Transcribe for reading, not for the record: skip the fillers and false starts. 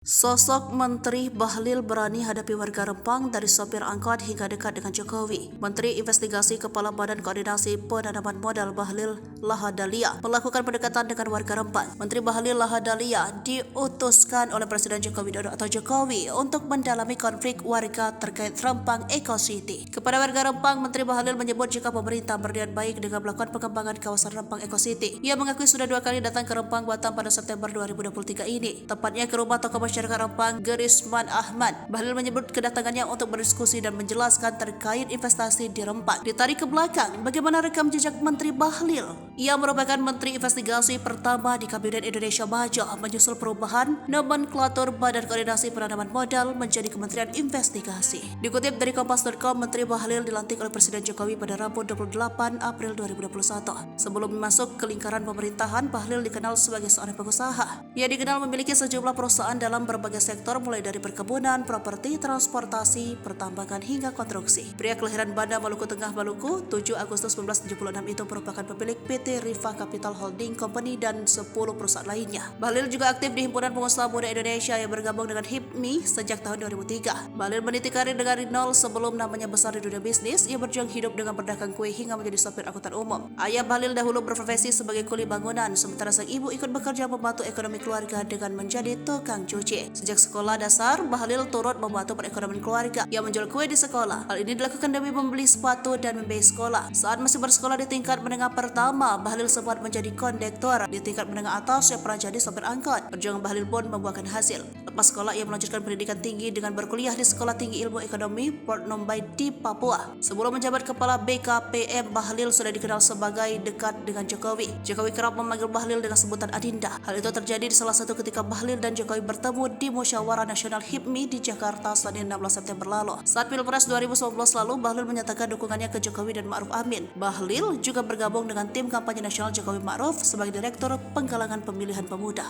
Sosok Menteri Bahlil berani hadapi warga Rempang dari sopir angkot hingga dekat dengan Jokowi. Menteri Investigasi Kepala Badan Koordinasi Penanaman Modal Bahlil Lahadalia melakukan pendekatan dengan warga Rempang. Menteri Bahlil Lahadalia diutuskan oleh Presiden Joko Widodo atau Jokowi untuk mendalami konflik warga terkait Rempang Eco City. Kepada warga Rempang, Menteri Bahlil menyebut jika pemerintah berniat baik dengan melakukan pengembangan kawasan Rempang Eco City. Ia mengakui sudah 2 kali datang ke Rempang Batam pada September 2023 ini, tepatnya ke rumah tokoh masyarakat Rempang Gerisman Ahmad. Bahlil menyebut kedatangannya untuk berdiskusi dan menjelaskan terkait investasi di Rempang. Ditarik ke belakang, bagaimana rekam jejak Menteri Bahlil? Ia merupakan Menteri Investigasi pertama di Kabinet Indonesia Maju menyusul perubahan nomenklatur Badan Koordinasi Penanaman Modal menjadi Kementerian Investigasi. Dikutip dari Kompas.com, Menteri Bahlil dilantik oleh Presiden Jokowi pada Rabu 28 April 2021. Sebelum masuk ke lingkaran pemerintahan, Bahlil dikenal sebagai seorang pengusaha. Ia dikenal memiliki sejumlah perusahaan dalam berbagai sektor mulai dari perkebunan, properti, transportasi, pertambangan hingga konstruksi. Pria kelahiran Banda, Maluku Tengah, Maluku, 7 Agustus 1976 itu merupakan pemilik PT Riva Capital Holding Company dan 10 perusahaan lainnya. Bahlil juga aktif di Himpunan Pengusaha Muda Indonesia yang bergabung dengan HIPMI sejak tahun 2003. Bahlil meniti karir dari nol sebelum namanya besar di dunia bisnis. Ia berjuang hidup dengan berdagang kue hingga menjadi sopir angkutan umum. Ayah Bahlil dahulu berprofesi sebagai kuli bangunan, sementara sang ibu ikut bekerja membantu ekonomi keluarga dengan menjadi tukang cuci. Sejak sekolah dasar, Bahlil turut membantu perekonomian keluarga. Ia menjual kue di sekolah. Hal ini dilakukan demi membeli sepatu dan membiayai sekolah. Saat masih bersekolah di tingkat menengah pertama, Bahlil sempat menjadi kondektor. Di tingkat menengah atas, ia pernah jadi sopir angkot. Perjuangan Bahlil pun membuahkan hasil. Lepas sekolah, ia melanjutkan pendidikan tinggi dengan berkuliah di Sekolah Tinggi Ilmu Ekonomi Port Nombai di Papua. Sebelum menjabat kepala BKPM, Bahlil sudah dikenal sebagai dekat dengan Jokowi. Jokowi kerap memanggil Bahlil dengan sebutan Adinda. Hal itu terjadi di salah satu ketika Bahlil dan Jokowi bertemu di Musyawarah Nasional HIPMI di Jakarta Senin 16 September lalu. Saat Pilpres 2019 lalu, Bahlil menyatakan dukungannya ke Jokowi dan Ma'ruf Amin. Bahlil juga bergabung dengan tim kampanye nasional Jokowi Ma'ruf sebagai Direktur Penggalangan Pemilihan Pemuda.